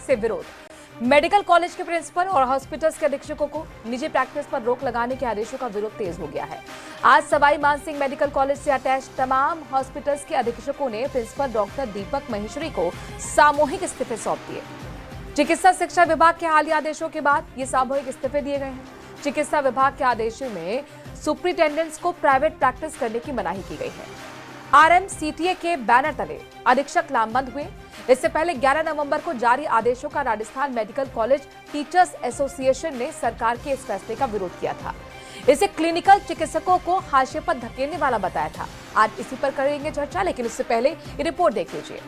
से विरोध। Medical college के प्रिंसिपल और हॉस्पिटल्स के अधीक्षकों को निजी प्रैक्टिस पर रोक लगाने के आदेशों का विरोध तेज हो गया है। आज सवाई मानसिंह मेडिकल कॉलेज से अटैच तमाम हॉस्पिटल्स के अधीक्षकों ने प्रिंसिपल डॉक्टर दीपक महेश्वरी को सामूहिक इस्तीफे सौंप दिए। चिकित्सा शिक्षा विभाग के हालिया आदेशों के बाद ये सामूहिक इस्तीफे दिए गए हैं। चिकित्सा विभाग के आदेशों में सुपरिटेंडेंट्स को प्राइवेट प्रैक्टिस करने की मनाही की गई है। RMCTA के बैनर तले अधीक्षक लामबंद हुए। इससे पहले 11 नवंबर को जारी आदेशों का Rajasthan medical college teachers association ने सरकार के इस फैसले का विरोध किया था। इसे क्लिनिकल चिकित्सकों को हाशिए पर धकेलने वाला बताया था। आज इसी पर करेंगे चर्चा, लेकिन उससे पहले ये रिपोर्ट देख लीजिए।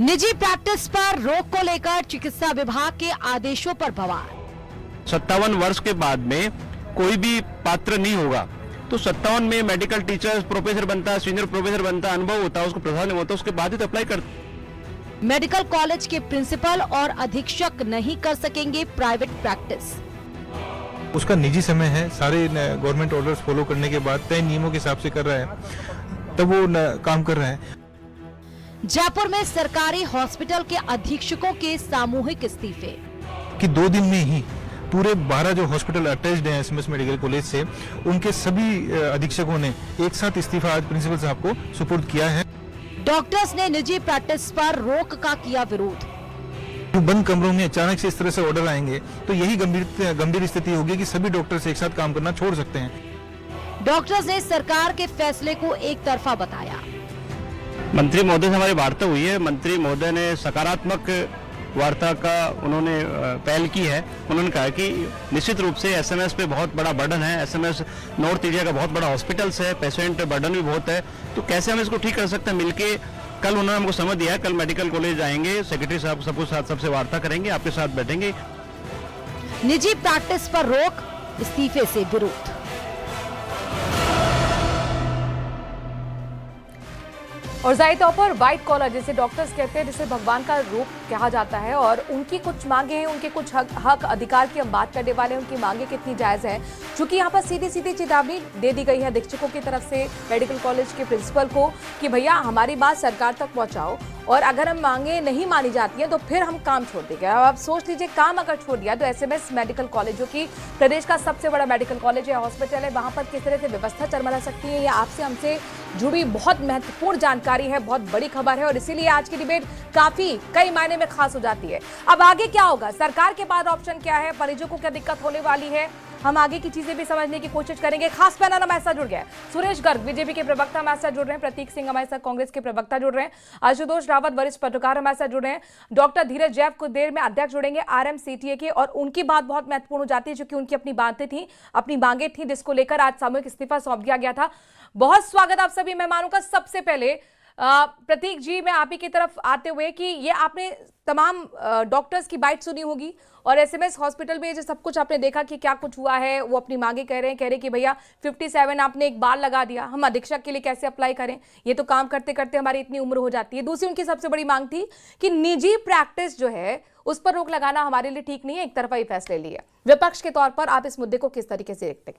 निजी प्रैक्टिस पर रोक को लेकर चिकित्सा विभाग के आदेशों पर बवाल। 57 वर्ष के बाद में कोई भी पात्र नहीं होगा तो 57 में मेडिकल टीचर प्रोफेसर बनता है, सीनियर प्रोफेसर बनता है, अनुभव होता है, उसको प्रधान होता है, उसके बाद ही तो अप्लाई करते। मेडिकल कॉलेज के प्रिंसिपल और अधीक्षक नहीं कर सकेंगे प्राइवेट प्रैक्टिस। उसका निजी समय है, सारे गवर्नमेंट ऑर्डर्स फॉलो करने के बाद तय नियमों के हिसाब से कर रहा है, तब वो काम कर रहा है। जयपुर में सरकारी हॉस्पिटल के अधीक्षकों के सामूहिक इस्तीफे कि 2 दिन में ही पूरे 12 जो हॉस्पिटल अटैच्ड हैं SMS मेडिकल कॉलेज से, उनके सभी अधीक्षकों ने एक साथ इस्तीफा आज प्रिंसिपल साहब को सुपुर्द किया है। डॉक्टर्स ने निजी प्रैक्टिस पर रोक का किया विरोध। तो बंद कमरों में अचानक से इस तरह से ऑर्डर आएंगे तो यही गंभीर स्थिति होगी कि सभी डॉक्टर्स एक साथ काम करना छोड़ सकते हैं। डॉक्टर्स ने सरकार के फैसले को एक तरफा बताया। मंत्री महोदय से हमारी वार्ता हुई है। मंत्री महोदय ने सकारात्मक वार्ता का उन्होंने पहल की है। उन्होंने कहा कि निश्चित रूप से SMS पे बहुत बड़ा बर्डन है। SMS नॉर्थ इंडिया का बहुत बड़ा हॉस्पिटल्स है, पेशेंट बर्डन भी बहुत है, तो कैसे हम इसको ठीक कर सकते हैं मिलके। कल उन्होंने हमको समझ दिया है, कल मेडिकल कॉलेज आएंगे, सेक्रेटरी साहब सबसे वार्ता करेंगे, आपके साथ बैठेंगे। निजी प्रैक्टिस पर रोक, इस्तीफे से विरोध। और जाहिर तौर पर व्हाइट कॉलर जिसे डॉक्टर्स कहते हैं, जिसे भगवान का रूप कहा जाता है, और उनकी कुछ मांगे हैं, उनके कुछ हक अधिकार की हम बात करने वाले हैं। उनकी मांगे कितनी जायज है, क्योंकि यहाँ पर सीधी चेतावनी दे दी गई है अधीक्षकों की तरफ से मेडिकल कॉलेज के प्रिंसिपल को कि भैया हमारी बात सरकार तक पहुंचाओ, और अगर हम मांगे नहीं मानी जाती हैं तो फिर हम काम छोड़ देंगे। अब आप सोच लीजिए, काम अगर छोड़ दिया तो SMS मेडिकल कॉलेज, जो कि प्रदेश का सबसे बड़ा मेडिकल कॉलेज है, हॉस्पिटल है, वहां पर किस तरह से व्यवस्था चरमरा सकती है, ये आपसे हमसे जुड़ी बहुत महत्वपूर्ण जानकारी है, बहुत बड़ी खबर है, और इसीलिए आज की डिबेट काफी कई मायने में खास हो जाती है। अब आगे क्या होगा, सरकार के पास ऑप्शन क्या है, मरीजों को क्या दिक्कत होने वाली है, हम आगे की चीजें भी समझने की कोशिश करेंगे। खास पैनल हमारे साथ जुड़ गया है। सुरेश गर्ग बीजेपी के प्रवक्ता हमारे साथ जुड़ रहे हैं, प्रतीक सिंह हमारे साथ कांग्रेस के प्रवक्ता जुड़ रहे हैं, आशुतोष रावत वरिष्ठ पत्रकार हमारे साथ जुड़ रहे हैं, डॉक्टर धीरज जैव कुछ देर में अध्यक्ष जुड़ेंगे RMCTA के, और उनकी बात बहुत महत्वपूर्ण हो जाती है क्योंकि उनकी अपनी बातें थी, अपनी मांगे थी, जिसको लेकर आज सामूहिक इस्तीफा सौंप दिया गया था। बहुत स्वागत आप सभी मेहमानों का। सबसे पहले प्रतीक जी, मैं आप ही की तरफ आते हुए कि ये आपने तमाम डॉक्टर्स की बाइट सुनी होगी, और SMS हॉस्पिटल में जो सब कुछ आपने देखा कि क्या कुछ हुआ है, वो अपनी मांगे कह रहे हैं कि भैया 57 आपने एक बार लगा दिया, हम अधीक्षक के लिए कैसे अप्लाई करें, ये तो काम करते करते हमारी इतनी उम्र हो जाती है। दूसरी उनकी सबसे बड़ी मांग थी कि निजी प्रैक्टिस जो है उस पर रोक लगाना हमारे लिए ठीक नहीं है, एक तरफा ही फैसले लिए। विपक्ष के तौर पर आप इस मुद्दे को किस तरीके से देखते हैं?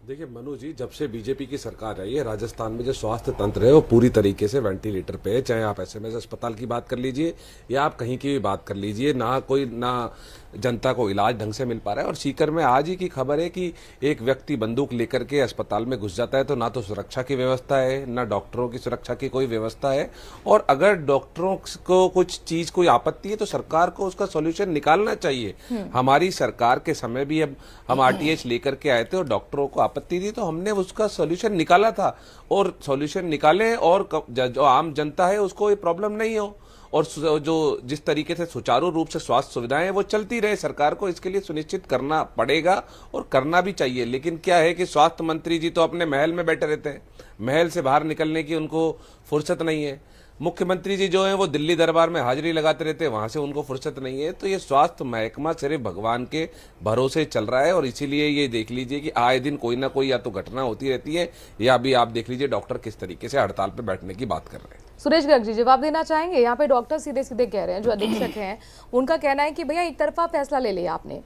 देखिए मनु जी, जब से बीजेपी की सरकार आई है, राजस्थान में जो स्वास्थ्य तंत्र है वो पूरी तरीके से वेंटिलेटर पे है। चाहे आप SMS अस्पताल की बात कर लीजिए या आप कहीं की भी बात कर लीजिए, ना जनता को इलाज ढंग से मिल पा रहा है। और सीकर में आज ही की खबर है कि एक व्यक्ति बंदूक लेकर के अस्पताल में घुस जाता है, तो ना तो सुरक्षा की व्यवस्था है, ना डॉक्टरों की सुरक्षा की कोई व्यवस्था है। और अगर डॉक्टरों को कुछ चीज कोई आपत्ति है तो सरकार को उसका सॉल्यूशन निकालना चाहिए। हमारी सरकार के समय भी अब हम RTH लेकर के आए थे और डॉक्टरों को आपत्ति थी, तो हमने उसका सॉल्यूशन निकाला था, और सॉल्यूशन निकाले, और जो आम जनता है उसको ये प्रॉब्लम नहीं हो, और जो जिस तरीके से सुचारू रूप से स्वास्थ्य सुविधाएं वो चलती रहे। सरकार को इसके लिए सुनिश्चित करना पड़ेगा और करना भी चाहिए। लेकिन क्या है कि स्वास्थ्य मंत्री जी तो अपने महल में बैठे रहते हैं, महल से बाहर निकलने की उनको फुर्सत नहीं है। मुख्यमंत्री जी जो है वो दिल्ली दरबार में हाजिरी लगाते रहते हैं, वहां से उनको फुर्सत नहीं है। तो ये स्वास्थ्य महकमा सिर्फ भगवान के भरोसे चल रहा है, और इसीलिए ये देख लीजिए कि आए दिन कोई ना कोई या तो घटना होती रहती है, या भी आप देख लीजिए डॉक्टर किस तरीके से हड़ताल पे बैठने की बात कर रहे हैं। सुरेश गर्ग जी जवाब देना चाहेंगे? यहाँ पे डॉक्टर सीधे सीधे कह रहे हैं, जो अधीक्षक हैं उनका कहना है कि भैया एक तरफा फैसला ले लिया आपने,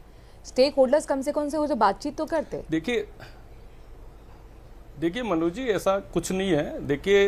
स्टेक होल्डर्स कम से वो जो बातचीत तो करते। देखिए देखिए मनु जी, ऐसा कुछ नहीं है। देखिए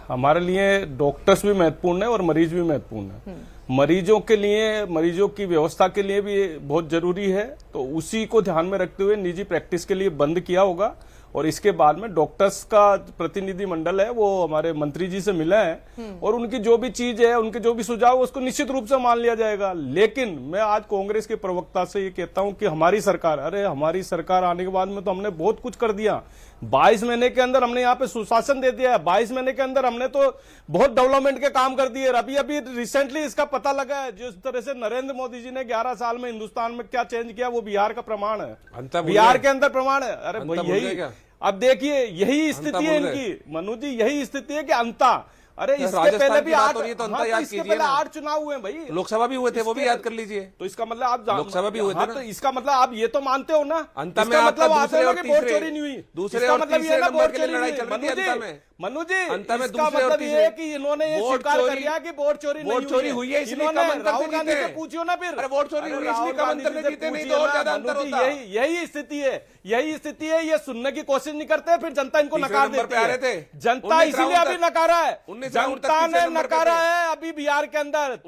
हमारे लिए डॉक्टर्स भी महत्वपूर्ण है और मरीज भी महत्वपूर्ण है। मरीजों के लिए, मरीजों की व्यवस्था के लिए भी बहुत जरूरी है, तो उसी को ध्यान में रखते हुए निजी प्रैक्टिस के लिए बंद किया होगा। और इसके बाद में डॉक्टर्स का प्रतिनिधि मंडल है वो हमारे मंत्री जी से मिला है और उनकी जो भी चीज है, उनके जो भी सुझाव है उसको निश्चित रूप से मान लिया जाएगा। लेकिन मैं आज कांग्रेस के प्रवक्ता से ये कहता हूं कि हमारी सरकार आने के बाद में तो हमने बहुत कुछ कर दिया। 22 महीने के अंदर हमने यहाँ पे सुशासन दे दिया है। 22 महीने के अंदर हमने तो बहुत डेवलपमेंट के काम कर दिए। अभी रिसेंटली इसका पता लगा है, जिस तरह से नरेंद्र मोदी जी ने 11 साल में हिंदुस्तान में क्या चेंज किया, वो बिहार का प्रमाण है, बिहार के अंदर प्रमाण है। अरे भाई यही, अब देखिए यही स्थिति है इनकी मनु जी, यही स्थिति है कि अंता, अरे इसके पहले भी 8 चुनाव हुए भाई, लोकसभा भी हुए थे, वो भी याद कर लीजिए। तो इसका मतलब आप लोकसभा भी हुए थे ना? तो इसका मतलब आप ये तो मानते हो ना, अंत में मतलब दूसरे और वोट चोरी नहीं हुई, दूसरे और तीसरे नंबर के लिए लड़ाई चल रही है अंत में। मनु जी, अंत में इसका दूसरे और मतलब ये तीसरे है कि इन्होंने ये स्वीकार कर लिया कि वोट चोरी हुई है, इसलिए राहुल गांधी से पूछियो ना फिर। अरे वोट चोरी हुई है इसलिए कम अंतर में जीते, नहीं तो और ज्यादा अंतर होता। यही स्थिति है, ये सुनने की कोशिश नहीं करते, फिर जनता इनको नकार देती है। जनता इसीलिए अभी नकारा है, जनता ने नकारा है अभी बिहार के अंदर।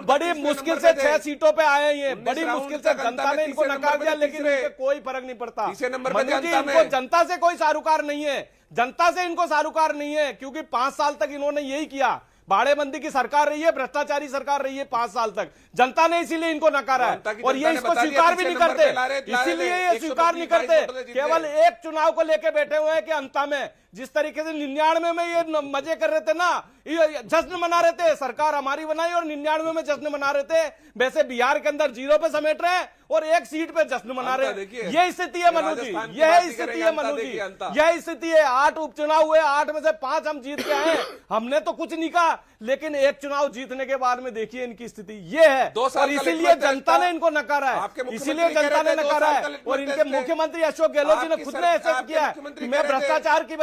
बड़ी मुश्किल से 6 सीटों पे आए हैं ये, बड़ी मुश्किल से जनता ने इनको नकार दिया, लेकिन इनके कोई फर्क नहीं पड़ता। इनको जनता से कोई सारूकार नहीं है, जनता से इनको सारूकार नहीं है, क्योंकि 5 साल तक इन्होंने यही किया। बाड़ेबंदी की सरकार रही है, भ्रष्टाचारी सरकार रही है 5 साल तक। जनता ने इसीलिए इनको नकारा है और ये इसको स्वीकार भी नहीं करते, इसीलिए ये स्वीकार नहीं करते। केवल एक चुनाव को लेके बैठे हुए हैं कि अंता में जिस तरीके से 99 में ये मजे कर रहे थे ना, ये जश्न मना रहे थे, सरकार हमारी बनाई और 99 में जश्न मना रहे थे, वैसे बिहार के अंदर 0 पे समेट रहे हैं और एक सीट पे जश्न मना रहे हैं। ये स्थिति है मनु जी, यह स्थिति है मनु जी, यह स्थिति है। 8 उपचुनाव हुए, 8 में से 5 हम जीत के आए, हमने तो कुछ नहीं कहा, लेकिन एक चुनाव जीतने के बाद में देखिए इनकी स्थिति ये है और इसीलिए जनता ने इनको नकारा है, इसीलिए जनता ने नकारा है। और इनके मुख्यमंत्री अशोक गहलोत जी ने खुद ने एक्सेप्ट किया है कि मैं भ्रष्टाचार की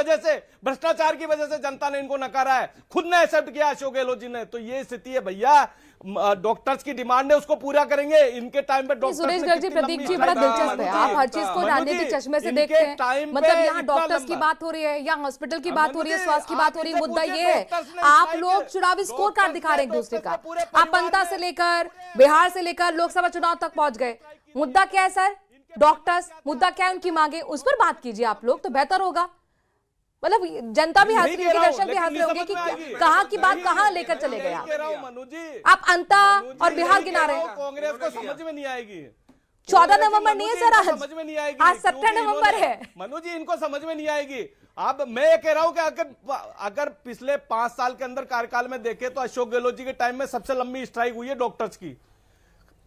वजह से जनता ने इनको नकारा है, खुद ने एक्सेप्ट किया अशोक गहलोत जी ने। तो ये स्थिति है भैया, डॉक्टर्स की डिमांड है उसको पूरा करेंगे। इनके टाइम पे डॉक्टर्स सुरेश गर्ग जी, प्रदीप जी, बड़ा दिलचस्प है, आप हर चीज को राजनीतिक चश्मे से देखते हैं। मतलब यहाँ डॉक्टर्स की बात हो रही है, यहाँ हॉस्पिटल की बात हो रही है, स्वास्थ्य की बात हो रही है। मुद्दा ये है, आप लोग चुनावी स्कोर कार्ड दिखा रहे हैं एक दूसरे का। आप पंता से लेकर बिहार से लेकर लोकसभा चुनाव तक पहुंच गए। मुद्दा क्या है सर? डॉक्टर्स, मुद्दा क्या है उनकी मांगे, उस पर बात कीजिए आप लोग, तो बेहतर होगा। मतलब जनता भी हंस रही है, दर्शक भी हंस रहे होंगे कि कहाँ की बात कहाँ लेकर चले गए आप अंता और बिहार गिना रहे हैं। कांग्रेस को समझ में नहीं आएगी। 14 नवंबर नहीं है सर, आज समझ में नहीं आएगी, आज 17 नवंबर है मनु जी, इनको समझ में नहीं आएगी। अब मैं ये कह रहा हूं कि अगर पिछले 5 साल के अंदर कार्यकाल में देखे तो अशोक गहलोत जी के टाइम में सबसे लंबी स्ट्राइक हुई है डॉक्टर्स की।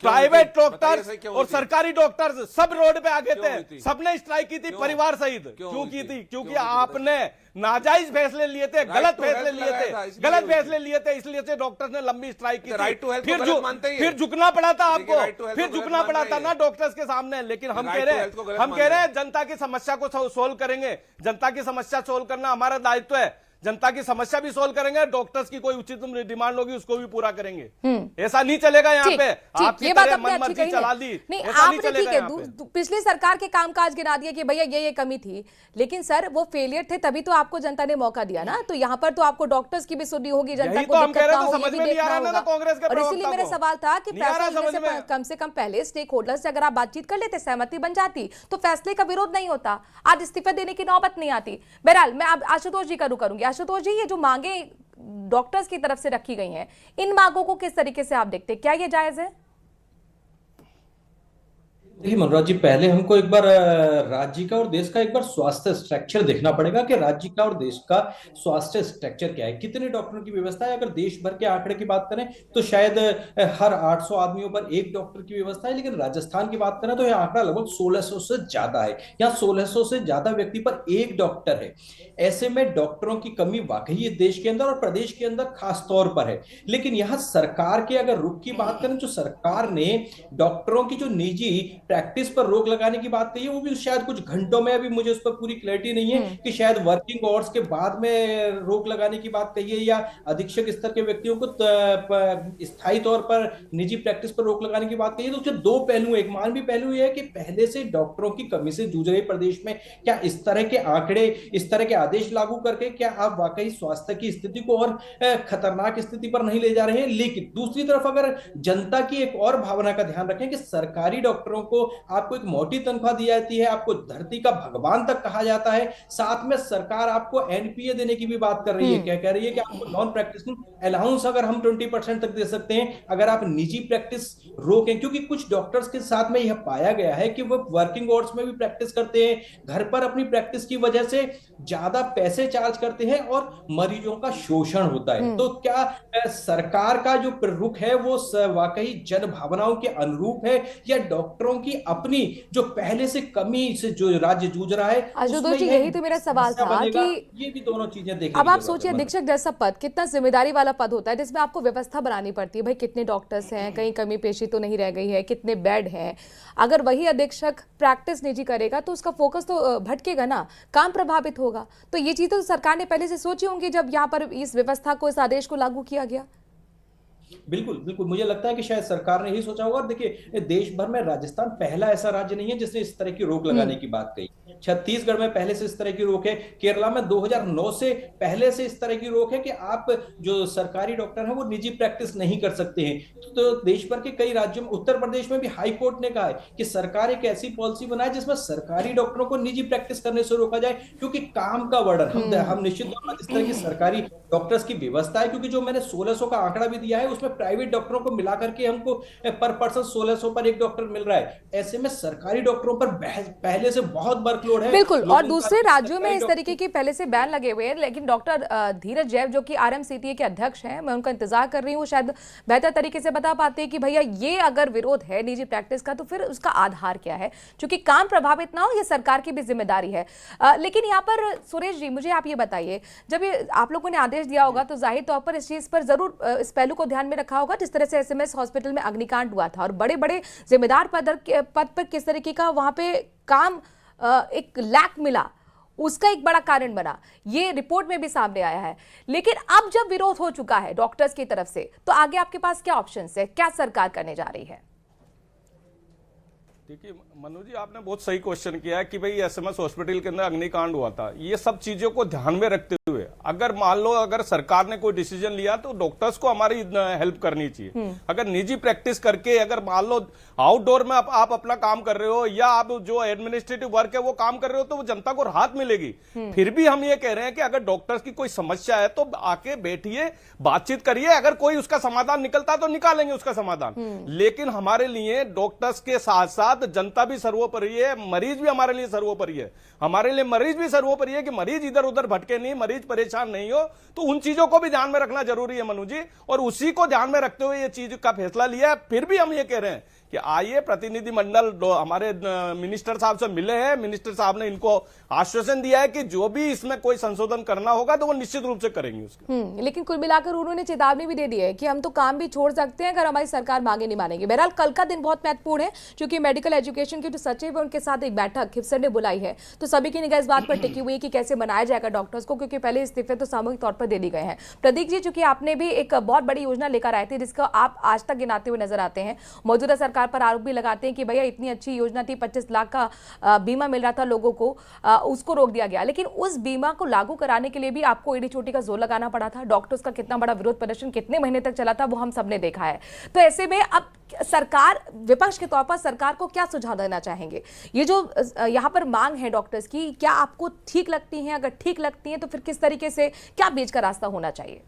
प्राइवेट डॉक्टर्स और सरकारी डॉक्टर्स सब रोड पे आ गए थे, सबने स्ट्राइक की थी परिवार सहित। क्यों की थी? क्योंकि आपने नाजायज फैसले लिए थे, गलत फैसले लिए थे, इसलिए से डॉक्टर्स ने लंबी स्ट्राइक की थी। फिर झुकना पड़ा था आपको, फिर झुकना पड़ा था ना डॉक्टर्स के सामने। लेकिन हम कह रहे हैं जनता की समस्या को सोल्व करेंगे, जनता की समस्या सोल्व करना हमारा दायित्व है, जनता की समस्या भी सोल्व करेंगे, डॉक्टर्स की कोई उचित डिमांड होगी उसको भी पूरा करेंगे। ऐसा नहीं चलेगा यहाँ पे। ये बात आपने अच्छी कही नहीं, आपने ठीक है पिछली सरकार के कामकाज गिना दिया कि भैया ये कमी थी, लेकिन सर वो फेलियर थे, तभी तो आपको जनता ने मौका दिया ना। तो यहाँ पर तो आपको डॉक्टर्स की भी सुननी होगी, जनता को दिक्कत ना हो ये भी देखना होगा। और इसीलिए मेरा सवाल था कि फैसला कम से कम पहले स्टेक होल्डर से अगर आप बातचीत कर लेते, सहमति बन जाती, तो फैसले का विरोध नहीं होता, आज इस्तीफा देने की नौबत नहीं आती। बहरहाल मैं अब आशुतोष जी का रुख करूंगी। आशुतोष जी, ये जो मांगे डॉक्टर्स की तरफ से रखी गई हैं, इन मांगों को किस तरीके से आप देखते हैं, क्या ये जायज है? देखिए मनोज जी, पहले हमको एक बार राज्य का और देश का एक बार स्वास्थ्य स्ट्रक्चर देखना पड़ेगा कि राज्य का और देश का स्वास्थ्य स्ट्रक्चर क्या है, कितने डॉक्टरों की व्यवस्था है। अगर देश भर के आंकड़े की बात करें तो शायद हर 800 आदमियों पर एक डॉक्टर की व्यवस्था है, लेकिन राजस्थान की बात करें तो यह आंकड़ा लगभग 1600 से ज्यादा है। यहाँ 1600 से ज्यादा व्यक्ति पर एक डॉक्टर है। ऐसे में डॉक्टरों की कमी वाकई है देश के अंदर और प्रदेश के अंदर खास तौर पर है। लेकिन यहाँ सरकार के अगर रुख की बात करें तो सरकार ने डॉक्टरों की जो निजी प्रैक्टिस पर रोक लगाने की बात कही है, वो भी शायद कुछ घंटों में, अभी मुझे उस पर पूरी क्लैरिटी नहीं है कि शायद वर्किंग आवर्स के बाद में रोक लगाने की बात कही है या अधीक्षक स्तर के व्यक्तियों को स्थायी तौर पर निजी प्रैक्टिस पर रोक लगाने की बात कही है। तो उसके दो पहलू, एक मानवीय पहलू यह है कि पहले से डॉक्टरों की कमी से जूझ रहे प्रदेश में, क्या इस तरह के आंकड़े, इस तरह के आदेश लागू करके क्या आप वाकई स्वास्थ्य की स्थिति को और खतरनाक स्थिति पर नहीं ले जा रहे हैं? लेकिन दूसरी तरफ अगर जनता की एक और भावना का ध्यान रखें कि सरकारी डॉक्टरों को आपको एक मोटी तनख्वाह दी जाती है, आपको धरती का भगवान तक कहा जाता है, साथ में सरकार आपको एनपीए देने की भी बात कर रही है। क्या कह रही है कि आपको नॉन प्रैक्टिसिंग अलाउंस अगर हम 20% तक दे सकते हैं अगर आप निजी प्रैक्टिस रोकें, क्योंकि कुछ डॉक्टर्स के साथ में यह पाया गया है कि वो वर्किंग आवर्स में भी प्रैक्टिस करते हैं, घर पर अपनी प्रैक्टिस की वजह से ज्यादा पैसे चार्ज करते हैं और मरीजों का शोषण होता है। तो क्या सरकार का जो रुख है वो वाकई जन भावनाओं के अनुरूप है या डॉक्टरों की अपनी जो पहले से कमी से जो राज्य जूझ रहा है? आशुतोष जी, यही तो मेरा सवाल था कि ये भी दोनों चीजें देखने अब आप सोचिए अधीक्षक जैसा पद कितना जिम्मेदारी वाला पद होता है, जिसमें आपको व्यवस्था बनानी पड़ती है। भाई कितने डॉक्टर्स हैं, कहीं कमी पेशी तो नहीं रह गई है, कितने बेड हैं। अगर वही अधीक्षक प्रैक्टिस निजी करेगा तो उसका फोकस तो भटकेगा ना, काम प्रभावित होगा। तो ये चीजें तो सरकार ने पहले से सोची होंगी जब यहाँ पर इस व्यवस्था को, इस आदेश को लागू किया गया। बिल्कुल बिल्कुल, मुझे लगता है कि शायद सरकार ने ही सोचा होगा। देखिए, देश भर में राजस्थान पहला ऐसा राज्य नहीं है जिसने इस तरह की रोक लगाने की बात कही। छत्तीसगढ़ में पहले से इस तरह की रोक है, केरला में 2009 से पहले से इस तरह की रोक है कि आप जो सरकारी डॉक्टर हैं वो निजी प्रैक्टिस नहीं कर सकते हैं। तो देश भर के कई राज्यों में, उत्तर प्रदेश में भी हाई कोर्ट ने कहा है कि सरकार एक ऐसी पॉलिसी बनाए जिसमें सरकारी डॉक्टरों को निजी प्रैक्टिस करने से रोका जाए, क्योंकि काम का बर्डन हम निश्चित तौर पर इस तरह की सरकारी डॉक्टर्स की व्यवस्था है, क्योंकि जो मैंने 1600 का आंकड़ा भी दिया है उसमें प्राइवेट डॉक्टरों को मिलाकर के हमको पर पर्सन 1600 पर एक डॉक्टर मिल रहा है। ऐसे में सरकारी डॉक्टरों पर पहले से बहुत वर्कलोड है। बिल्कुल, और दूसरे राज्यों में इस तरीके के पहले से बैन लगे हुए हैं। लेकिन डॉक्टर धीरज जैव जो कि आरएमसीटीए के अध्यक्ष हैं, मैं उनका इंतजार कर रही हूँ, शायद बेहतर तरीके से बता पाते हैं कि भैया ये अगर विरोध है निजी प्रैक्टिस का तो फिर उसका आधार क्या है, क्योंकि काम प्रभावित ना हो ये सरकार की भी जिम्मेदारी है। लेकिन यहाँ पर सुरेश जी, मुझे आप ये बताइए, जब ये आप लोगों ने आदेश दिया होगा तो जाहिर तौर पर इस चीज पर जरूर इस पहलू को ध्यान में रखा होगा, जिस तरह से एसएमएस हॉस्पिटल में अग्निकांड हुआ था और बड़े बड़े जिम्मेदार पद पर किस तरीके का वहां पे काम एक लैक मिला, उसका एक बड़ा कारण बना, ये रिपोर्ट में भी सामने आया है। लेकिन अब जब विरोध हो चुका है डॉक्टर्स की तरफ से, तो आगे आपके पास क्या ऑप्शंस है, क्या सरकार करने जा रही है? देखिए मनु जी, आपने बहुत सही क्वेश्चन किया है कि भाई एसएमएस हॉस्पिटल के अंदर अग्निकांड हुआ था। ये सब चीजों को ध्यान में रखते हुए अगर मान लो अगर सरकार ने कोई डिसीजन लिया तो डॉक्टर्स को हमारी हेल्प करनी चाहिए। अगर निजी प्रैक्टिस करके अगर मान लो आउटडोर में आप अपना काम कर रहे हो या आप जो एडमिनिस्ट्रेटिव वर्क है वो काम कर रहे हो तो वो जनता को राहत मिलेगी। फिर भी हम ये कह रहे हैं कि अगर डॉक्टर्स की कोई समस्या है तो आके बैठिए, बातचीत करिए, अगर कोई उसका समाधान निकलता तो निकालेंगे उसका समाधान। लेकिन हमारे लिए डॉक्टर्स के साथ साथ जनता भी सर्वोपरि है, मरीज भी हमारे लिए सर्वोपरि है। हमारे लिए मरीज भी सर्वोपरि है कि मरीज इधर उधर भटके नहीं, मरीज परेशान नहीं हो। तो उन चीजों को भी ध्यान में रखना जरूरी है मनु जी, और उसी को ध्यान में रखते हुए ये चीज का फैसला लिया है। फिर भी हम ये कह रहे हैं कि आइए, प्रतिनिधि मंडल हमारे मिनिस्टर साहब से मिले हैं, मिनिस्टर साहब ने इनको आश्वासन दिया है कि जो भी इसमें कोई संशोधन करना होगा तो वो निश्चित रूप से करेंगे उसको। लेकिन कुल मिलाकर उन्होंने चेतावनी भी दे दी है कि हम तो काम भी छोड़ सकते हैं अगर हमारी सरकार मांगे नहीं मानेगी। बहरहाल कल का दिन बहुत महत्वपूर्ण है, क्योंकि मेडिकल एजुकेशन के जो सचिव है उनके साथ एक बैठक खिफसर ने बुलाई है। तो सभी की निगाह इस बात पर टिकी हुई है कि कैसे बनाया जाएगा डॉक्टर्स को, क्योंकि पहले इस्तीफे तो सामूहिक तौर पर दे दिए गए हैं। प्रदीप जी, चूंकि आपने भी एक बहुत बड़ी योजना लेकर आए थे जिसका आप आज तक गिनाते हुए नजर आते हैं, मौजूदा सरकार पर आरोप भी लगाते हैं कि भैया इतनी अच्छी योजना थी, 25 लाख का बीमा मिल रहा था लोगों को, उसको रोक दिया गया। लेकिन उस बीमा को लागू कराने के लिए भी आपको एड़ी चोटी का जोर लगाना पड़ा था। डॉक्टर्स का कितना बड़ा विरोध प्रदर्शन कितने महीने तक चला था वो हम सबने देखा है। तो ऐसे में अब सरकार, विपक्ष के तौर पर सरकार को क्या सुझाव देना चाहेंगे? ये जो यहाँ पर मांग है डॉक्टर्स की, क्या आपको ठीक लगती है? अगर ठीक लगती है तो फिर किस तरीके से, क्या बीच का रास्ता होना चाहिए?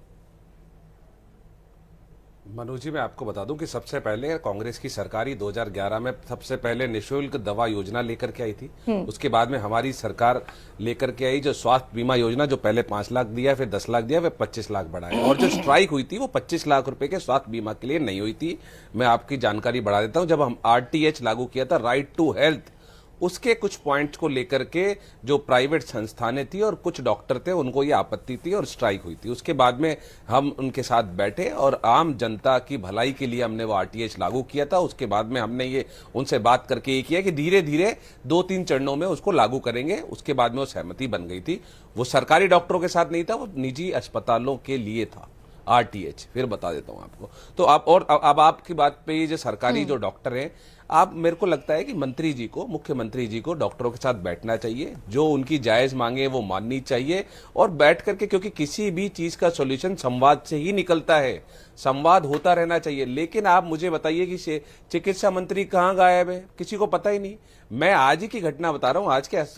मनोज जी, मैं आपको बता दूं कि सबसे पहले कांग्रेस की सरकार ही 2011 में सबसे पहले निःशुल्क दवा योजना लेकर के आई थी। उसके बाद में हमारी सरकार लेकर के आई जो स्वास्थ्य बीमा योजना, जो पहले 5 लाख दिया, फिर 10 लाख दिया, फिर 25 लाख बढ़ाया। और जो स्ट्राइक हुई थी वो 25 लाख रुपए के स्वास्थ्य बीमा के लिए नहीं हुई थी। मैं आपकी जानकारी बढ़ा देता हूं, जब हम RTH लागू किया था, राइट टू हेल्थ, उसके कुछ पॉइंट्स को लेकर के जो प्राइवेट संस्थानें थी और कुछ डॉक्टर थे उनको ये आपत्ति थी और स्ट्राइक हुई थी। उसके बाद में हम उनके साथ बैठे और आम जनता की भलाई के लिए हमने वो आरटीएच लागू किया था। उसके बाद में हमने ये उनसे बात करके ये किया कि धीरे धीरे 2-3 चरणों में उसको लागू करेंगे। उसके बाद में वो सहमति बन गई थी। वो सरकारी डॉक्टरों के साथ नहीं था, वो निजी अस्पतालों के लिए था आरटीएच। फिर बता देता हूं आपको। तो अब आपकी बात पे ये जो सरकारी जो डॉक्टर हैं, आप मेरे को लगता है कि मंत्री जी को, मुख्यमंत्री जी को डॉक्टरों के साथ बैठना चाहिए, जो उनकी जायज मांगे वो माननी चाहिए और बैठ करके, क्योंकि किसी भी चीज का सॉल्यूशन संवाद से ही निकलता है, संवाद होता रहना चाहिए। लेकिन आप मुझे बताइए कि चिकित्सा मंत्री कहाँ गायब है, किसी को पता ही नहीं। मैं आज ही की घटना बता रहा हूं,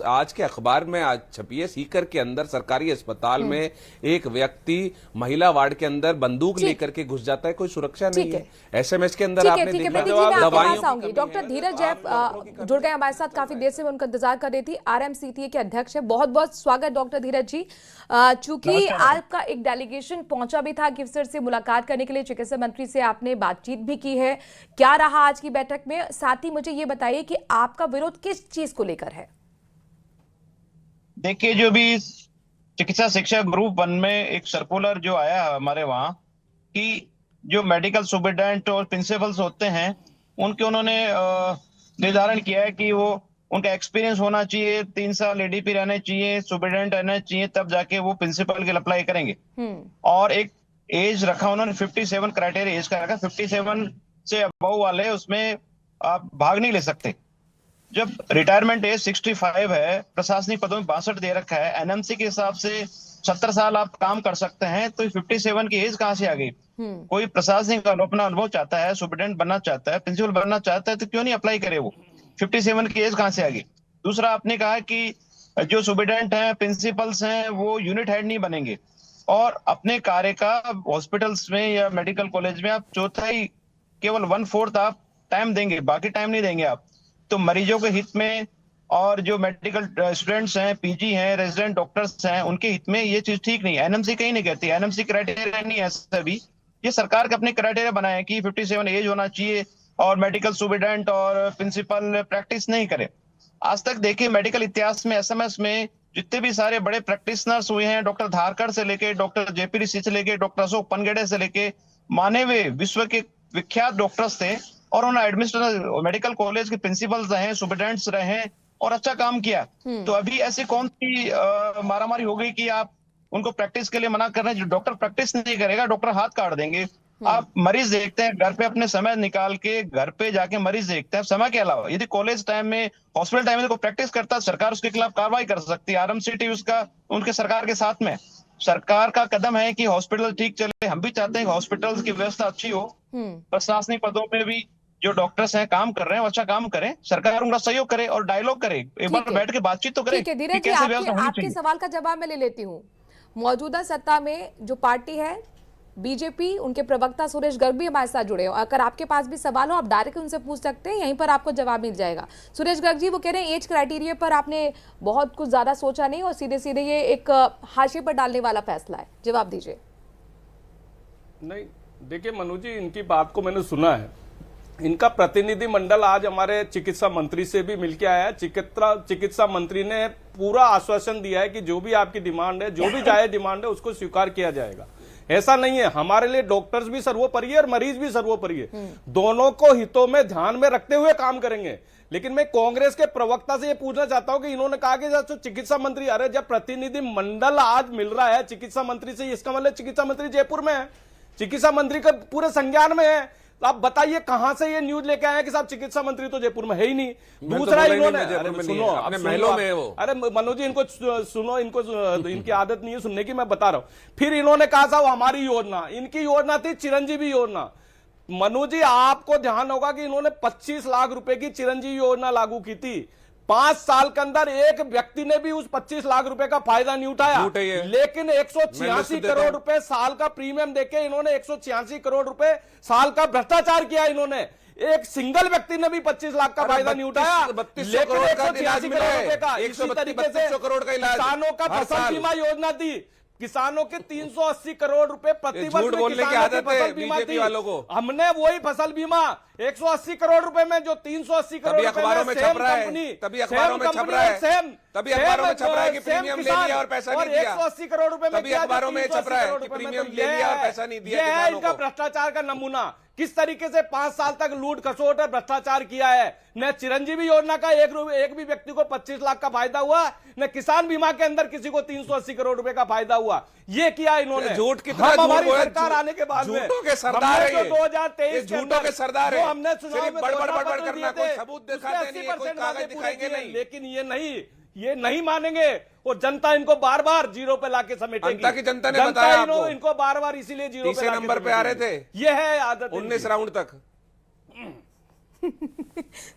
आज के अखबार में आज छपी है, सीकर के अंदर सरकारी अस्पताल में एक व्यक्ति महिला वार्ड के अंदर बंदूक लेकर के घुस जाता है, कोई सुरक्षा नहीं है। एसएमएस के अंदर आपने देखा। दवाइयों डॉक्टर धीरज जैफ जुड़ गए हमारे साथ, काफी देर से मैं उनका इंतजार कर रही थी। आरएमसीटीए के अध्यक्ष है, बहुत बहुत स्वागत डॉक्टर धीरज जी। चूंकि आपका एक डेलीगेशन पहुंचा भी था गिरफ्तार से मुलाकात करने के लिए, चिकित्सा मंत्री से आपने बातचीत भी की है, क्या रहा आज की बैठक में? साथ ही मुझे ये बताइए कि आपका विरोध किस चीज को लेकर है? देखिए, जो भी चिकित्सा शिक्षा ग्रुप 1 में एक सर्कुलर जो आया हमारे वहां कि जो मेडिकल सुपरिटेंडेंट और प्रिंसिपल्स होते हैं उनके उन्होंने निर्धारण किया है कि वो उनका एक्सपीरियंस होना चाहिए, 3 साल एडीपी रहने चाहिए, सुपरिटेंडेंट रहना चाहिए, तब जाके वो प्रिंसिपल के लिए अप्लाई करेंगे। और एक एज रखा उन्होंने, 57 क्राइटेरिया एज का रखा, 57 से अबव वाले उसमें आप भाग नहीं ले सकते। जब रिटायरमेंट एज 65 है, प्रशासनिक पदों में 62 दे रखा है, एनएमसी के हिसाब से 70 साल आप काम कर सकते हैं, तो 57 की एज कहां से आ गई? कोई प्रशासनिक अपना अनुभव चाहता है, सुपरिटेंडेंट बनना चाहता है, प्रिंसिपल बनना चाहता है, तो क्यों नहीं अप्लाई करे? वो 57 की एज कहां से आ गई? दूसरा, आपने कहा कि जो सुपरिटेंडेंट हैं, प्रिंसिपल्स हैं, वो यूनिट हेड नहीं बनेंगे और अपने कार्य का हॉस्पिटल्स में या मेडिकल कॉलेज में आप चौथाई, केवल 1/4 आप टाइम देंगे, बाकी टाइम नहीं देंगे आप। तो मरीजों के हित में और जो मेडिकल स्टूडेंट्स हैं, पीजी हैं, रेजिडेंट डॉक्टर्स हैं, उनके हित में ये चीज ठीक नहीं है। एनएमसी कहीं नहीं कहती, एनएमसी क्राइटेरिया नहीं है ऐसा भी। ये सरकार के अपने क्राइटेरिया बनाए कि 57 एज होना चाहिए और मेडिकल सुपरिटेंडेंट और प्रिंसिपल प्रैक्टिस नहीं करे। आज तक देखिए, मेडिकल इतिहास में एसएमएस में जितने भी सारे बड़े प्रैक्टिशनर्स हुए हैं, डॉक्टर धारकर से लेके डॉक्टर जेपी ऋषि से लेके डॉक्टर अशोक पनगेड़े से लेके माने हुए विश्व के विख्यात डॉक्टर्स थे और उन्होंने एडमिनिस्ट्रेटर मेडिकल कॉलेज के प्रिंसिपल्स रहे, सुपरिटेंडेंट्स रहे और अच्छा काम किया। तो अभी ऐसी कौन सी मारामारी हो गई कि आप उनको प्रैक्टिस के लिए मना कर रहे हैं? जो डॉक्टर प्रैक्टिस नहीं करेगा, डॉक्टर हाथ काट देंगे। आप मरीज देखते हैं घर पे, अपने समय निकाल के घर पे जाके मरीज देखते हैं समय के अलावा। यदि कॉलेज टाइम में, हॉस्पिटल टाइम में कोई प्रैक्टिस करता है, सरकार उसके खिलाफ कार्रवाई कर सकती है। आरएमसीटी उसका उनके सरकार के साथ में, सरकार का कदम है कि हॉस्पिटल ठीक चले। हम भी चाहते हैं कि हॉस्पिटल्स की व्यवस्था अच्छी हो, प्रशासनिक पदों में भी जो डॉक्टर्स हैं काम कर रहे हैं वो अच्छा काम करें, सरकार उनका सहयोग करे और डायलॉग करे, एक बार बैठ के बातचीत तो करे। ठीक है धीरज जी, आपके सवाल का जवाब मैं ले लेती हूँ। मौजूदा सत्ता में जो पार्टी है बीजेपी, उनके प्रवक्ता सुरेश गर्ग भी हमारे साथ जुड़े हो। अगर आपके पास भी सवाल हो आप डायरेक्ट उनसे पूछ सकते हैं, यहीं पर आपको जवाब मिल जाएगा। सुरेश गर्ग जी, वो कह रहे हैं एज क्राइटेरिया पर आपने बहुत कुछ ज्यादा सोचा नहीं और सीधे सीधे ये एक हाशिए पर डालने वाला फैसला है, जवाब दीजिए। नहीं, देखिए मनु जी, इनकी बात को मैंने सुना है। इनका प्रतिनिधि मंडल आज हमारे चिकित्सा मंत्री से भी मिलकर आया है। चिकित्सा मंत्री ने पूरा आश्वासन दिया है कि जो भी आपकी डिमांड है, जो भी जायज डिमांड है, उसको स्वीकार किया जाएगा। ऐसा नहीं है, हमारे लिए डॉक्टर्स भी सर्वोपरि है और मरीज भी सर्वोपरि है। दोनों को हितों में ध्यान में रखते हुए काम करेंगे। लेकिन मैं कांग्रेस के प्रवक्ता से ये पूछना चाहता हूं कि इन्होंने कहा कि जो चिकित्सा मंत्री, अरे जब प्रतिनिधि मंडल आज मिल रहा है चिकित्सा मंत्री से, इसका मतलब चिकित्सा मंत्री जयपुर में है, चिकित्सा मंत्री का पूरे संज्ञान में है। तो आप बताइए कहां से ये न्यूज लेके आए कि साहब चिकित्सा मंत्री तो जयपुर में है ही नहीं। दूसरा इन्होंने, सुनो अपने महलों में वो, अरे मनोज जी इनको सुनो, इनको इनकी आदत नहीं है सुनने की, मैं बता रहा हूं। फिर इन्होंने कहा साहब हमारी योजना, इनकी योजना थी चिरंजीवी योजना। मनु जी, आपको ध्यान होगा कि इन्होंने 25 लाख रुपए की चिरंजीवी योजना लागू की थी। 5 साल के अंदर एक व्यक्ति ने भी उस 25 लाख रुपए का फायदा नहीं उठाया। लेकिन 186 करोड़ रुपए साल का प्रीमियम देके इन्होंने 186 करोड़ रुपए साल का भ्रष्टाचार किया। इन्होंने एक सिंगल व्यक्ति ने भी 25 लाख का फायदा नहीं उठाया। लेकिन 186 करोड़ रुपए का, इसी तरीके से किसानों का फसल बीमा योजना थी, किसानों के 380 करोड़ रुपए प्रतिवर्ष झूठ में बोलने की किसानों आदत फसल है बीमा बीजेपी थी। वालों को। हमने वही फसल बीमा 180 करोड़ रुपए में, जो 380 करोड़ तभी अखबारों में छप रहा है, तभी अखबारों में छप रहा है, तभी अखबारों में छप रहा है कि प्रीमियम ले लिया और पैसा नहीं दिया। 180 करोड़ रुपए में तभी अखबारों में छप रहा है कि प्रीमियम ले लिया और पैसा नहीं दिया यह है किसानों इनका को। भ्रष्टाचार का नमूना। किस तरीके से 5 साल तक लूट खसोट और भ्रष्टाचार किया है। न चिरंजीवी योजना का एक भी व्यक्ति को 25 लाख का फायदा हुआ, न किसान बीमा के अंदर किसी को 380 करोड़ रुपए का फायदा हुआ। ये किया इन्होंने। झूठ कितना हम झूठ हमारी बोला, सरकार आने के बाद में झूठों के सरदार है हमने ये। जो 2023 ये झूठों के सरदार है। हमने चुनाव सिर्फ में बड़बड़ घोषणा बड़बड़ पत्र करना, दिए कोई थे, सबूत उसमें दिखाते नहीं है, कोई 80% कागज वादे पूरे दिखाएंगे किए। नहीं। लेकिन ये नहीं मानेंगे और जनता इनको बार बार जीरो पे लाके समेटेगी। जनता की जनता ने बताया आपको। इनको बार बार इसीलिए जीरो पे तीसरे लाके नंबर पे आ रहे थे। ये है आदत 19 राउंड तक।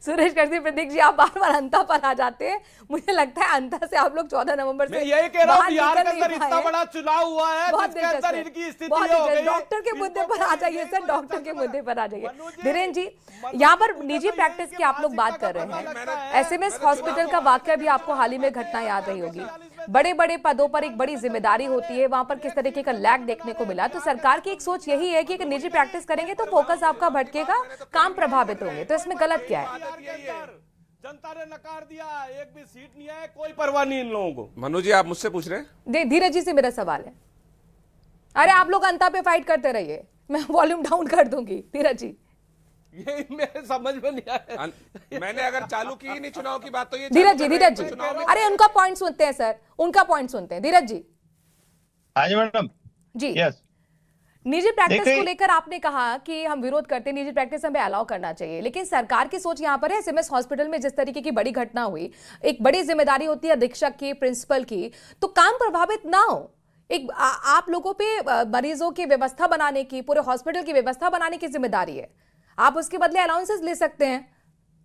सुरेश कर्जी, प्रतीक जी, आप बार बार अंता पर आ जाते हैं। मुझे लगता है अंता से आप लोग 14 नवंबर से मैं यही कह रहा हूं, बाहर बिहार के निकल नहीं अंदर इतना पाए। बड़ा चुनाव हुआ है बहुत जिसके अंदर दिलचस्प इनकी है। स्थिति बहुत ये हो दिलचस्प। गई। डॉक्टर के मुद्दे पर आ जाइए सर, डॉक्टर के मुद्दे पर आ जाइए। मनोज जी, धीरेन्द्र जी, मनोज यहाँ पर मुझे निजी तो प्रैक्टिस यही की आप लोग कि बात कर मानसिकता रहे का पता हैं। लगता है। एसएमएस हॉस्पिटल का वाकया भी आपको हाल ही में घटना याद रही होगी। बड़े बड़े पदों पर एक बड़ी जिम्मेदारी होती है, वहां पर किस तरीके का लैग देखने को मिला। तो सरकार की एक सोच यही है कि अगर निजी प्रैक्टिस करेंगे तो फोकस आपका भटकेगा, काम प्रभावित होंगे। तो इसमें गलत क्या है? जनता ने नकार दिया, एक भी सीट नहीं है, कोई परवाह नहीं इन लोगों को। मनोज जी, आप मुझसे पूछ रहे हैं? धीरज जी से मेरा सवाल है। अरे आप लोग अंता पे फाइट करते रहिए, मैं वॉल्यूम डाउन कर दूंगी। धीरज जी, ये मेरे समझ में नहीं आया। मैंने अगर चालू की ही नहीं चुनाव की बात, तो ये धीरज जी, चुनाव में अरे उनका पॉइंट सुनते हैं सर, उनका पॉइंट सुनते हैं। धीरज जी। हाँ जी मैडम जी, यस। निजी प्रैक्टिस देखिए- को लेकर आपने कहा कि हम विरोध करते हैं, निजी प्रैक्टिस हमें अलाउ करना चाहिए, लेकिन सरकार की सोच यहाँ पर है एसएमएस हॉस्पिटल में जिस तरीके की बड़ी घटना हुई, एक बड़ी जिम्मेदारी होती है अधीक्षक की, प्रिंसिपल की, तो काम प्रभावित ना हो। एक आप लोगों पे मरीजों की व्यवस्था बनाने की, पूरे हॉस्पिटल की व्यवस्था बनाने की जिम्मेदारी है। आप उसके बदले अलाउंसेस ले सकते हैं,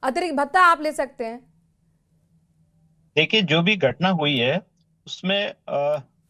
अतिरिक्त भत्ता आप ले सकते हैं। देखिए, जो भी घटना हुई है उसमें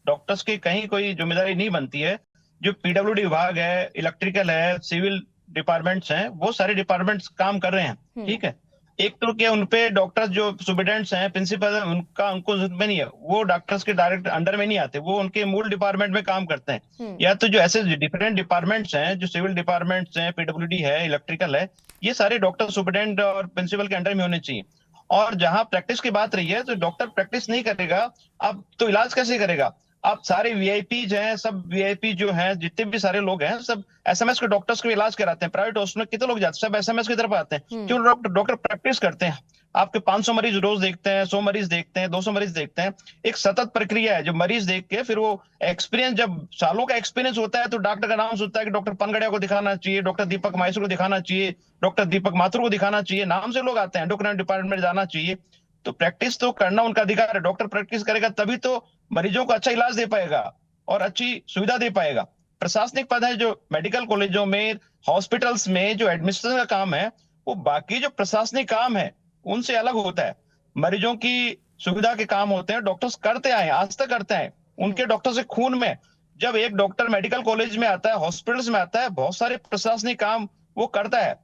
डॉक्टर्स की कहीं कोई जिम्मेदारी नहीं बनती है। जो पीडब्ल्यूडी विभाग है, इलेक्ट्रिकल है, सिविल डिपार्टमेंट्स हैं, वो सारे डिपार्टमेंट्स काम कर रहे हैं। ठीक है, एक तो क्या उनपे डॉक्टर्स जो सुपरिटेंडेंट्स हैं, प्रिंसिपल है, उनको जिम्मे नहीं है, वो डॉक्टर्स के डायरेक्ट अंडर में नहीं आते, वो उनके मूल डिपार्टमेंट में काम करते हैं। या तो जो ऐसे डिफरेंट डिपार्टमेंट्स हैं, जो सिविल डिपार्टमेंट्स हैं, पीडब्ल्यूडी है, इलेक्ट्रिकल है, ये सारे डॉक्टर सुपरिटेंडेंट और प्रिंसिपल के अंडर में होने चाहिए। और जहां प्रैक्टिस की बात रही है, तो डॉक्टर प्रैक्टिस नहीं करेगा, अब तो इलाज कैसे करेगा? आप सारे वीआईपी हैं, सब वीआईपी जो हैं, जितने भी सारे लोग हैं, सब एसएमएस के डॉक्टर्स को इलाज कराते हैं। प्राइवेट हॉस्पिटल में कितने लोग जाते हैं? सब एसएमएस की तरफ आते हैं। क्यों? डॉक्टर प्रैक्टिस करते हैं। आपके 500 मरीज रोज देखते हैं, 100 मरीज देखते हैं, 200 मरीज देखते हैं। एक सतत प्रक्रिया है, जो मरीज देख के फिर वो एक्सपीरियंस, जब सालों का एक्सपीरियंस होता है, तो डॉक्टर का नाम सुनता है कि डॉक्टर पनगड़िया को दिखाना चाहिए, डॉक्टर दीपक माहेश्वर को दिखाना चाहिए, डॉक्टर दीपक माथुर को दिखाना चाहिए, नाम से लोग आते हैं, एंडोक्राइन डिपार्टमेंट में जाना चाहिए। तो प्रैक्टिस तो करना उनका अधिकार है। डॉक्टर प्रैक्टिस करेगा तभी तो मरीजों को अच्छा इलाज दे पाएगा और अच्छी सुविधा दे पाएगा। प्रशासनिक पद है जो मेडिकल कॉलेजों में, हॉस्पिटल्स में जो एडमिनिस्ट्रेशन का काम है, वो बाकी जो प्रशासनिक काम है उनसे अलग होता है। मरीजों की सुविधा के काम होते हैं, डॉक्टर्स करते आए, आज तक करते हैं। उनके डॉक्टर से खून में, जब एक डॉक्टर मेडिकल कॉलेज में आता है, हॉस्पिटल्स में आता है, बहुत सारे प्रशासनिक काम वो करता है।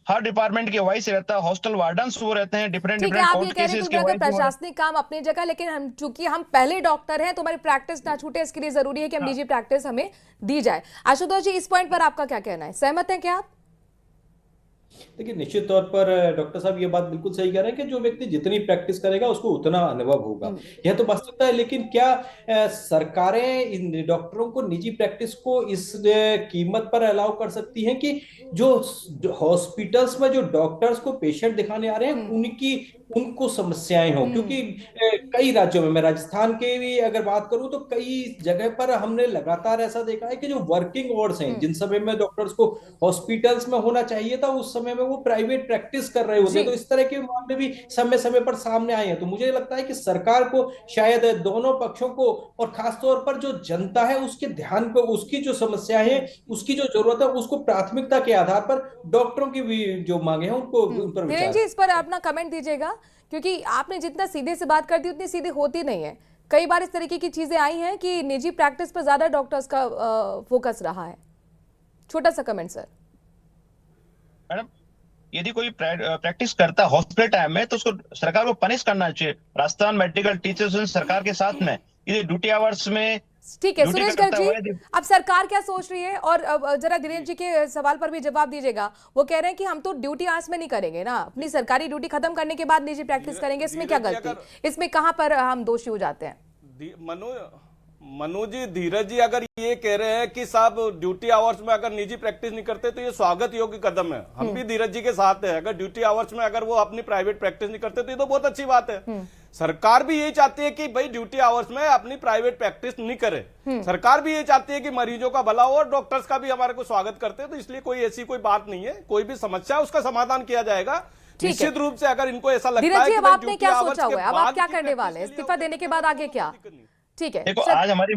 हर डिपार्टमेंट के वाइस रहता है, हॉस्टल वार्डन्स वो रहते हैं, डिफरेंट ठीक है, आप ये कोर्ट कह रहे केसेस हैं के कि प्रशासनिक काम अपनी जगह, लेकिन हम चूंकि हम पहले डॉक्टर हैं तो हमारी प्रैक्टिस ना छूटे, इसके लिए जरूरी है कि हम निजी प्रैक्टिस हमें दी जाए। आशुतोष जी, इस पॉइंट पर आपका क्या कहना है? सहमत हैं क्या आप? देखिए, निश्चित तौर पर डॉक्टर साहब ये बात बिल्कुल सही कह रहे हैं कि जो व्यक्ति जितनी प्रैक्टिस करेगा उसको उतना अनुभव होगा। यह तो वास्तविकता है। लेकिन क्या सरकारें इन डॉक्टरों को निजी प्रैक्टिस को इस कीमत पर अलाउ कर सकती हैं कि जो हॉस्पिटल्स में जो डॉक्टर्स को पेशेंट दिखाने आ रहे हैं उनको समस्याएं हो? क्योंकि कई राज्यों में, मैं राजस्थान के भी अगर बात करूं तो कई जगह पर हमने लगातार ऐसा देखा है कि जो वर्किंग आवर्स हैं, जिन समय में डॉक्टर्स को हॉस्पिटल्स में होना चाहिए था, उस समय में वो प्राइवेट प्रैक्टिस कर रहे होते हैं। तो इस तरह के मामले भी समय समय पर सामने आए हैं। तो मुझे लगता है कि सरकार को शायद दोनों पक्षों को, और खासतौर पर जो जनता है उसके ध्यान को, उसकी जो समस्या है, उसकी जो जरूरत है, उसको प्राथमिकता के आधार पर डॉक्टरों की भी जो मांगे हैं उनको उन पर विचार। जी, इस पर अपना कमेंट दीजिएगा, क्योंकि आपने जितना सीधे से बात कर दी उतनी सीधे होती नहीं है। कई बार इस तरीके की चीजें आई हैं कि निजी प्रैक्टिस पर ज्यादा डॉक्टर्स का फोकस रहा है। छोटा सा कमेंट सर। मैडम, यदि कोई प्रैक्टिस करता है हॉस्पिटल टाइम में, तो उसको सरकार को पनिश करना चाहिए। राजस्थान मेडिकल टीचर्स सरकार के साथ में यदि ड्यूटी आवर्स में ठीक है ड्यूटी सुरेश करता गर्ग हुआ है। जी, अब सरकार क्या सोच रही है? और अब जरा दिनेश जी के सवाल पर भी जवाब दीजिएगा। वो कह रहे हैं कि हम तो ड्यूटी आवर्स में नहीं करेंगे ना, अपनी सरकारी ड्यूटी खत्म करने के बाद निजी प्रैक्टिस करेंगे, इसमें क्या गलती, इसमें कहां पर हम दोषी हो जाते हैं? मनु जी, धीरज जी अगर ये कह रहे हैं कि साहब ड्यूटी आवर्स में अगर निजी प्रैक्टिस नहीं करते तो ये स्वागत योग्य कदम है। हम भी धीरज जी के साथ है। अगर ड्यूटी आवर्स में अगर वो अपनी प्राइवेट प्रैक्टिस नहीं करते तो ये तो बहुत अच्छी बात है। सरकार भी यही चाहती है कि भाई ड्यूटी आवर्स में अपनी प्राइवेट प्रैक्टिस नहीं करे। सरकार भी ये चाहती है कि मरीजों का भला हो, और डॉक्टर्स का भी हमारे को स्वागत करते हैं। तो इसलिए कोई ऐसी कोई बात नहीं है। कोई भी समस्या है उसका समाधान किया जाएगा निश्चित रूप से। अगर इनको ऐसा लगता है धीरज जी, कि अब भाई आपने ड्यूटी क्या आवर्स सोचा के हुआ है? अब बाद आप क्या की करने वाले हैं? प्रैक्टिस इस्तीफा देने के बाद आगे क्या? ठीक है, देखो, आज हमारी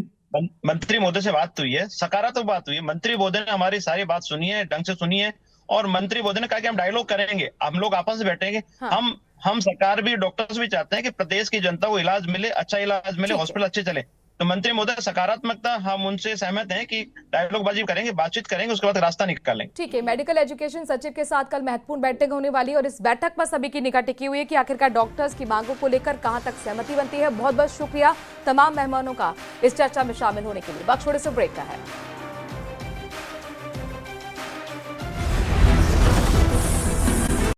मंत्री महोदय से बात हुई है, सकारात्मक बात हुई है। मंत्री महोदय ने हमारी सारी बात सुनी है, ढंग से सुनी है, और मंत्री महोदय ने कहा कि हम डायलॉग करेंगे, हम लोग आपस में बैठेंगे। हाँ। हम सरकार भी, डॉक्टर्स भी चाहते हैं कि प्रदेश की जनता को इलाज मिले, अच्छा इलाज मिले, हॉस्पिटल अच्छे चले। तो मंत्री महोदय सकारात्मकता, हम उनसे सहमत हैं कि डायलॉगबाजी करेंगे, बातचीत करेंगे, उसके बाद रास्ता निकालेंगे। ठीक है, मेडिकल एजुकेशन सचिव के साथ कल महत्वपूर्ण बैठक होने वाली है और इस बैठक पर सभी की निगाह टिकी हुई है कि आखिरकार डॉक्टर्स की मांगों को लेकर कहां तक सहमति बनती है। बहुत बहुत शुक्रिया तमाम मेहमानों का इस चर्चा में शामिल होने के लिए। वक्त थोड़े से ब्रेक का है।